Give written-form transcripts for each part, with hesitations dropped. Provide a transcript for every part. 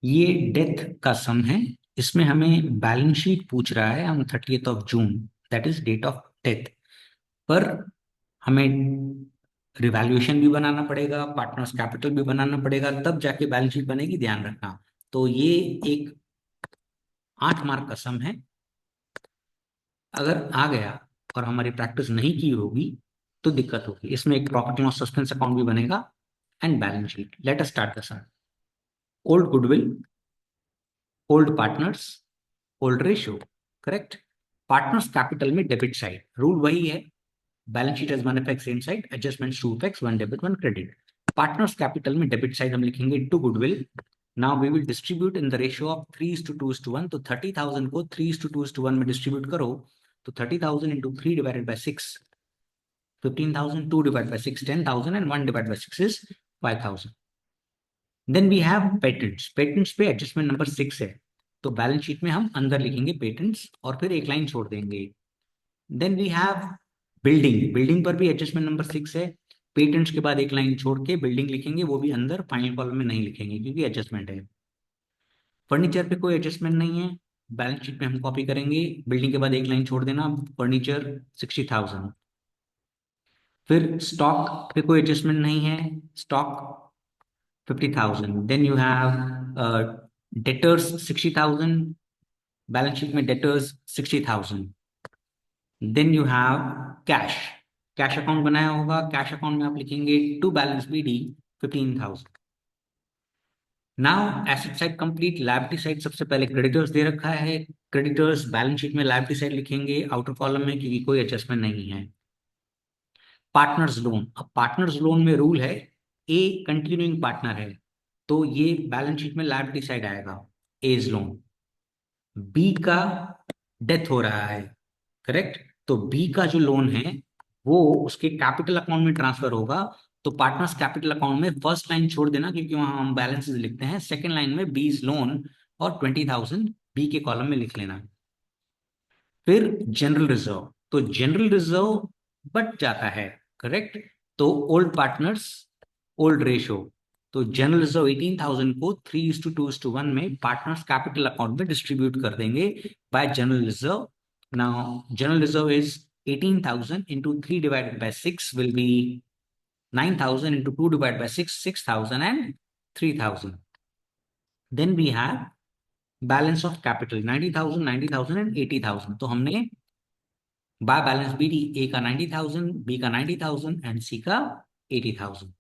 ये डेथ का सम है। इसमें हमें बैलेंस शीट पूछ रहा है on 30th of June, that is date of death. पर हमें रिवैल्यूएशन भी बनाना पड़ेगा, पार्टनर्स कैपिटल भी बनाना पड़ेगा, तब जाके बैलेंस शीट बनेगी, ध्यान रखना। तो ये एक 8 मार्क का सम है। अगर आ गया और हमारी प्रैक्टिस नहीं की होगी तो दिक्कत होगी। इसमें एक प्रॉफिट लॉस सस्पेंस अकाउंट भी बनेगा and balance sheet. Let us start the sum. Old goodwill, old partners, old ratio. Correct. Partners capital में डेबिट साइड रूल वही है। Balance sheet as one effect same side, adjustment two effects, one debit one credit. Partners capital में debit side हम लिखेंगे to goodwill. Now we will distribute in the ratio of 3:2:1। तो 30,000 को 3:2:1 में distribute करो तो 30,000 into 3 divided by 6 15,000, 2 divided by 6 10,000 and 1 divided by 6 is 5,000. Then we have patents. Patents पे adjustment number 6 है, तो बैलेंस शीट में हम अंदर लिखेंगे पेटेंट्स और फिर एक लाइन छोड़ देंगे। Then we have building. Building पर भी एडजस्टमेंट नंबर 6 है, पेटेंट्स के बाद एक लाइन छोड़ के बिल्डिंग लिखेंगे, वो भी अंदर, फाइनल कॉलम में नहीं लिखेंगे क्योंकि एडजस्टमेंट है। फर्नीचर पे कोई एडजस्टमेंट नहीं है, बैलेंस शीट में हम कॉपी करेंगे, बिल्डिंग के बाद एक लाइन छोड़ देना, फर्नीचर 60,000। फिर स्टॉक पे कोई एडजस्टमेंट नहीं है, stock 50,000। Then you have debtors 60,000, balance sheet में debtors 60,000। Then you have cash. Cash account बनाया होगा, कैश अकाउंट में आप लिखेंगे to balance BD 15,000। Now asset side complete. Liability side सबसे पहले क्रेडिटर्स दे रखा है, क्रेडिटर्स बैलेंस शीट में लायबिलिटी साइड लिखेंगे आउटर कॉलम में क्योंकि कोई एडजस्टमेंट नहीं है। Partners loan. अब पार्टनर्स लोन में रूल है, ए कंटिन्यूइंग पार्टनर है तो ये बैलेंस शीट में लायबिलिटी साइड आएगा, एज लोन। बी का डेथ हो रहा है, करेक्ट, तो बी का जो लोन है वो उसके कैपिटल अकाउंट में ट्रांसफर होगा। तो पार्टनर्स कैपिटल अकाउंट में फर्स्ट लाइन छोड़ देना क्योंकि वहां हम बैलेंसेस लिखते हैं, सेकंड लाइन में बीज लोन और 20,000 बी के कॉलम में लिख लेना। फिर जनरल रिजर्व, तो जनरल रिजर्व बच जाता है, करेक्ट। तो ओल्ड पार्टनर्स, ओल्ड रेशियो, तो जनरल रिजर्व 18,000 को 3:2:1 में पार्टनर्स कैपिटल अकाउंट में डिस्ट्रीब्यूट कर देंगे bye general reserve. Now general reserve is 18,000 into 3 divided by 6 will be 9,000 into 2 divided by 6 6,000 and 3,000. Then we have balance of capital 90,000 90,000 and 80,000। तो हमने by balance BD ए का 90,000, B का 90,000 and सी का 80,000।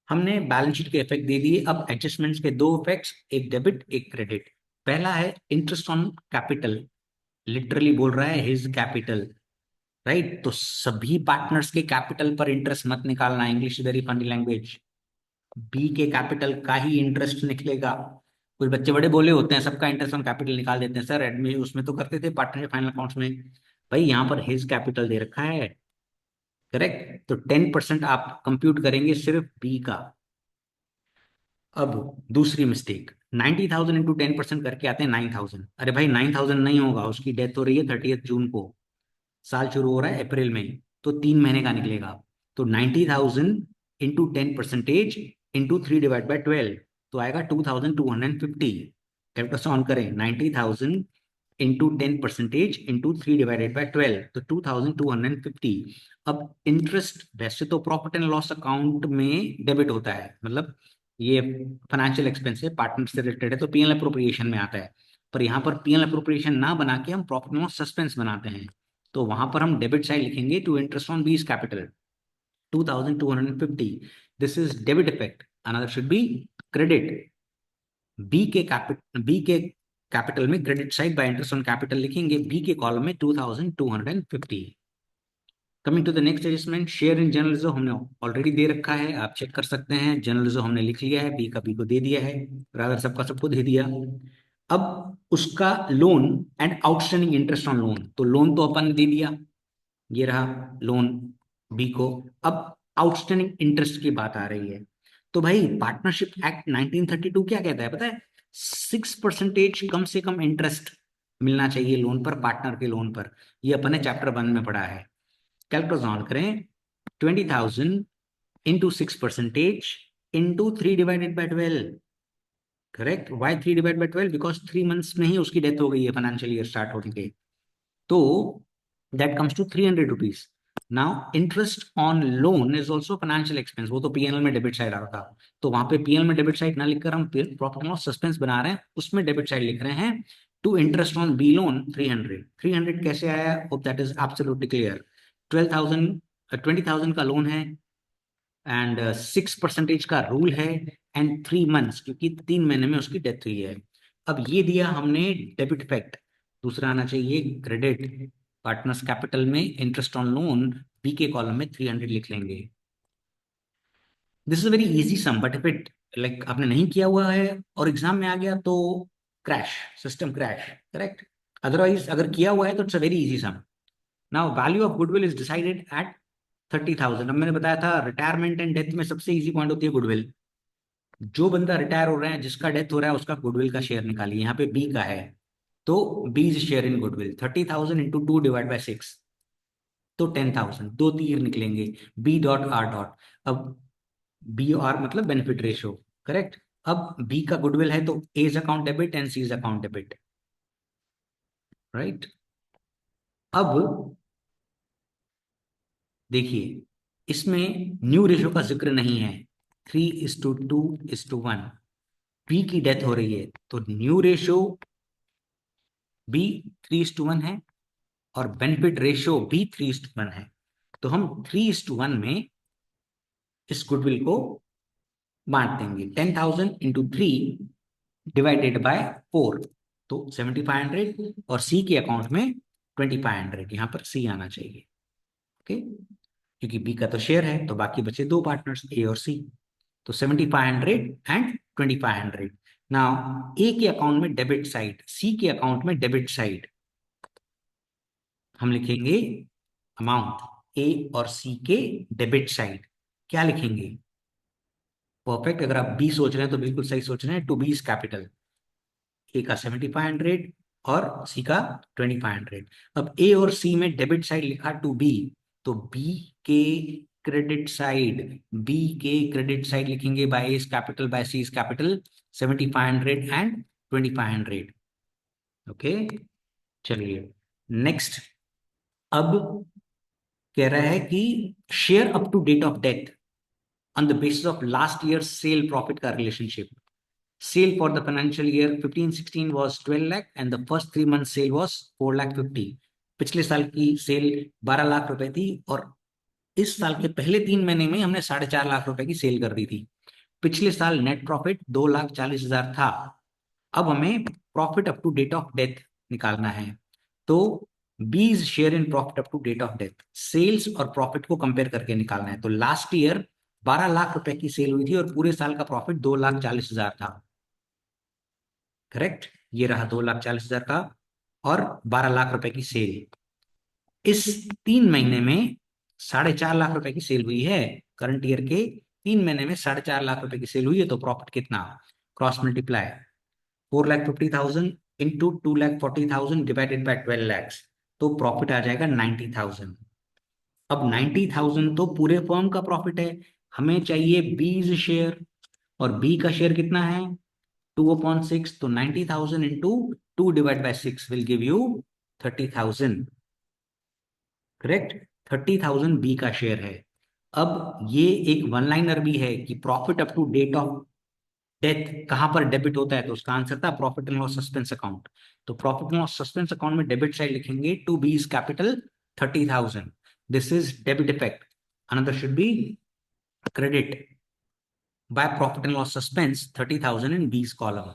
हमने balance sheet के effect दे दिए। अब adjustments के दो इफेक्ट्स, एक डेबिट एक क्रेडिट। पहला है इंटरेस्ट ऑन कैपिटल, लिटरली बोल रहा है हिज कैपिटल, राइट। तो सभी पार्टनर्स के कैपिटल पर इंटरेस्ट मत निकालना, English very funny language. B के कैपिटल का ही इंटरेस्ट निकलेगा। कुछ बच्चे बड़े बोले होते हैं, सबका इंटरेस्ट ऑन कैपिटल निकाल देते हैं, सर एडमिट उसमें तो करते थे पार्टनर फाइनल अकाउंट्स में। भाई यहाँ पर हिज कैपिटल दे रखा है, करेक्ट, तो 10% आप कंप्यूट करेंगे सिर्फ बी का। अब दूसरी मिस्टेक, 90,000 इंटू 10% करके आते हैं 9,000। अरे भाई 9,000 नहीं होगा, उसकी डेथ हो रही है 30th जून को, साल शुरू हो रहा है अप्रैल में, तो 3 महीने का निकलेगा। तो 90,000 इंटू 10% इंटू 3 डिवाइड बाई 12 तो आएगा 2,250। कैलकुलेशन ऑन करें, 90,000 इंटू 10% इंटू 3 डिवाइडेड बाई 12 तो 2,250। अब इंटरेस्ट वैसे तो प्रॉफिट एंड लॉस अकाउंट में डेबिट होता है, मतलब ये फाइनेंशियल एक्सपेंस है, पार्टनर से रिलेटेड है तो पीएनएल अप्रोप्रिएशन में आता है। पर यहाँ पर पीएनएल अप्रोप्रिएशन ना बना के हम प्रॉफिट एंड लॉस सस्पेंस बनाते हैं, तो वहां पर हम डेबिट साइड लिखेंगे to interest on B's capital 2,250। This is debit effect, another should be credit. B के कैपिटल में credit side by interest on capital लिखेंगे, बी के कॉलम में 2,250। Coming to the next adjustment, share in general reserve हमने already दे रखा है, आप चेक कर सकते हैं। जनरल रिजर्व हमने लिख लिया है, बी का बी को दे दिया है, रादर सबका सबको दे दिया। अब उसका loan and outstanding interest on loan, तो लोन तो अपन ने दे दिया, ये रहा लोन बी को। अब आउटस्टैंडिंग इंटरेस्ट की बात आ रही है, तो भाई पार्टनरशिप एक्ट 1932 क्या कहता है पता है? 6% कम से कम इंटरेस्ट मिलना चाहिए लोन पर, पार्टनर के लोन पर। ये अपन ने चैप्टर 1 में पढ़ा है। कैलकुलेशन ऑन करें, 20,000 into 6% into 3 divided by 12, correct. Why 3 divide by 12? Because 3 months में ही उसकी डेथ हो गई है फाइनेंशियल ईयर स्टार्ट होने के। तो that comes to 300 rupees. Now interest on loan is also financial expense, वो तो पीएनएल में डेबिट साइड आ रहा था, तो वहां पे पीएनएल में डेबिट साइड ना लिखकर हम प्रॉफिट एंड लॉस सस्पेंस बना रहे हैं, उसमें डेबिट साइड लिख रहे हैं। To interest on B loan 300 कैसे आया? Hope that is absolutely clear. 12,000 20,000 का लोन है एंड 6% का रूल है एंड 3 मंथ्स, क्योंकि 3 महीने में उसकी डेथ हुई है। अब ये दिया हमने डेबिट इफेक्ट। दूसरा आना चाहिए क्रेडिट। पार्टनर्स कैपिटल में इंटरेस्ट ऑन लोन बी के कॉलम में 300 लिख लेंगे। This is very easy sum, but if it like आपने नहीं किया हुआ है और एग्जाम में आ गया तो crash, system crash. Correct. Otherwise अगर किया हुआ है तो it's a very easy sum. Now value of goodwill is decided at 30,000। अब मैंने बताया था रिटायरमेंट एंड डेथ में सबसे इजी पॉइंट होती है गुडविल। जो बंदा रिटायर हो रहा है, जिसका डेथ हो रहा है, उसका गुडविल का शेयर निकालिए। यहाँ पे बी का है तो B's share in goodwill 30,000 into 2 divide by 6, तो 10,000। दो तीर निकलेंगे, बी डॉट आर डॉट। अब बी आर मतलब बेनिफिट रेशियो। करेक्ट। अब बी का गुडविल है तो A is account debit and C is account debit. Right. अब देखिए, इसमें न्यू रेशियो का जिक्र नहीं है। 3:2:1। बी की डेथ हो रही है तो न्यू रेशियो बी 3:1 है और बेनिफिट रेशियो भी 3:1 है। तो हम 3:1 में इस गुडविल को बांट देंगे। 10,000 इंटू 3 डिवाइडेड बाय 4, तो 7,500, और सी के अकाउंट में 2,500। यहां पर सी आना चाहिए। ओके। क्योंकि बी का तो शेयर है तो बाकी बचे दो पार्टनर्स ए और सी, तो 7,500 एंड 2,500। नाउ ए के अकाउंट में डेबिट साइड, सी के अकाउंट में डेबिट साइड हम लिखेंगे अमाउंट। ए और सी के डेबिट साइड क्या लिखेंगे? परफेक्ट। अगर आप बी सोच रहे हैं तो बिल्कुल सही सोच रहे हैं। To B is capital. A का 7,500 और सी का 2,500। अब ए और सी में डेबिट साइड लिखा टू बी, तो बी के क्रेडिट साइड, बी के क्रेडिट साइड लिखेंगे by A capital by C is capital, 7,500 and 2,500। Okay. चलिए नेक्स्ट। अब कह रहा है कि share up to date of death on the basis of last year sale profit का relationship. Sale for the financial year 15-16 was 12 lakh and the first 3 months sale was 4 lakh 50। पिछले साल की सेल 12 लाख रुपए थी और इस साल के पहले 3 महीने में हमने 4.5 लाख रुपए की सेल कर दी थी। पिछले साल नेट प्रॉफिट 2,40,000 था। अब हमें profit up to date of death निकालना है। तो B's share in profit up to date of death, sales और प्रॉफिट को कंपेयर करके निकालना है। तो लास्ट ईयर 12 लाख रुपए की सेल हुई थी और पूरे साल का प्रॉफिट 2,40,000 था। करेक्ट। ये रहा 2,40,000 का और 12 लाख रुपए की सेल। इस 3 महीने में 4.5 लाख रुपए की सेल हुई है। करंट ईयर के 3 महीने में 4.5 लाख रुपए की सेल हुई है, तो प्रॉफिट कितना? Cross multiply 4,50,000 into 2,40,000 divided by 12 lakhs, तो प्रॉफिट आ जाएगा 90,000। अब 90,000 तो पूरे फर्म का प्रॉफिट है, हमें चाहिए बीज शेयर, और बी का शेयर कितना है? 2/6, तो 90,000 into 2 divide by 6 will give you 30,000। Correct. 30,000 B का शेयर है। अब ये एक वन लाइनर भी है कि profit up to date of death कहां पर डेबिट होता है, तो उसका आंसर था profit and loss suspense account. तो profit and loss suspense account में डेबिट साइड लिखेंगे to B is capital 30,000। This is debit effect. Another should be credit by profit and loss suspense 30,000 in B's column.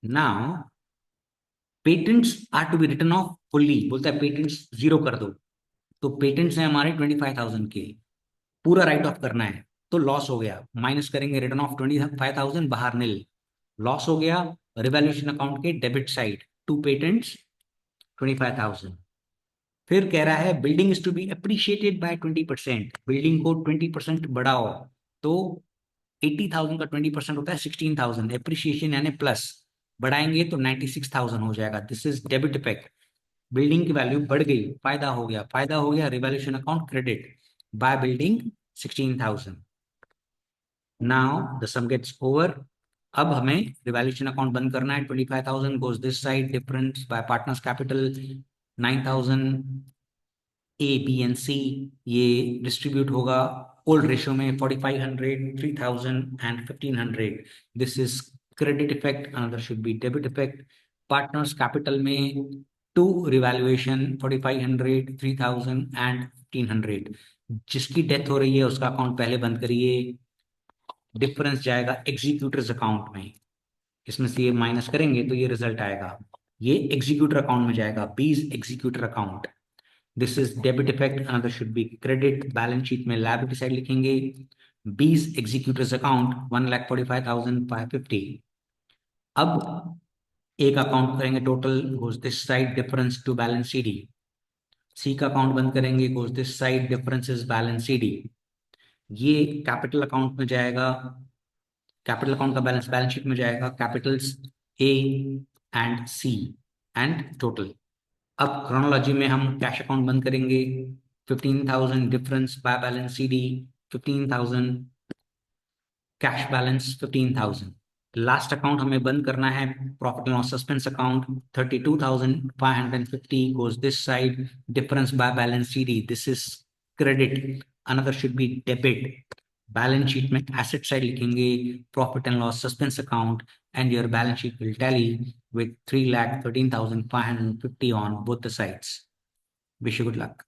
Now patents are to be written off fully, बोलता है patents zero कर दो। तो patents हैं हमारे 25,000 के, पूरा right of करना है, तो लॉस हो गया। माइनस करेंगे रिटर्न ऑफ 25,000, बाहर नील, लॉस हो गया। रिवैल्यूएशन अकाउंट के डेबिट साइड टू पेटेंट्स 25,000। फिर कह रहा है building is to be appreciated by 20%, building को 20% बढ़ाओ। तो 80,000 का 20% होता है 16,000, एप्रिसिएशन यानी प्लस, बढ़ाएंगे तो 96,000 हो जाएगा। This is debit effect. Building की वैल्यू बढ़ गई, फायदा हो गया, फायदा हो गया, revaluation account credit by building 16,000। Now the sum gets over. अब हमें रिवैल्यूएशन अकाउंट बंद करना है। 25,000 goes this side, difference by partners capital 9,000 A B and C, ये डिस्ट्रीब्यूट होगा ओल्ड रेशियो में 4,500, 3,000 and 1,500। This is credit effect, another should be debit effect. Partners capital में to revaluation 4,500, 3,000 and 1,500। जिसकी death हो रही है उसका अकाउंट पहले बंद करिए। डिफरेंस जाएगा एग्जीक्यूटर्स अकाउंट में, इसमें से ये माइनस करेंगे तो ये रिजल्ट आएगा, ये एग्जीक्यूटर अकाउंट में जाएगा, B's executor account. This is debit effect, another should be credit. Balance sheet में लायबिलिटी साइड लिखेंगे बीज एग्जीक्यूटर्स अकाउंट 1,45,550। अब एक अकाउंट करेंगे total, goes this side, difference to balance C D. C का account बंद करेंगे, goes this side, difference is balance C D. ये capital account में जाएगा, कैपिटल अकाउंट का बैलेंस बैलेंस शीट में जाएगा, capitals A and C and total. अब क्रोनोलॉजी में हम कैश अकाउंट बंद करेंगे, 15,000 difference by balance C D, 15,000 cash balance 15,000। Last account हमें बंद करना है profit and loss suspense account, 32,550 goes this side, difference by balance C D, this is credit, another should be debit. Balance sheet में asset side लिखेंगे profit and loss suspense account, and your balance sheet will tally with 3,13,550 on both the sides. Wish you good luck.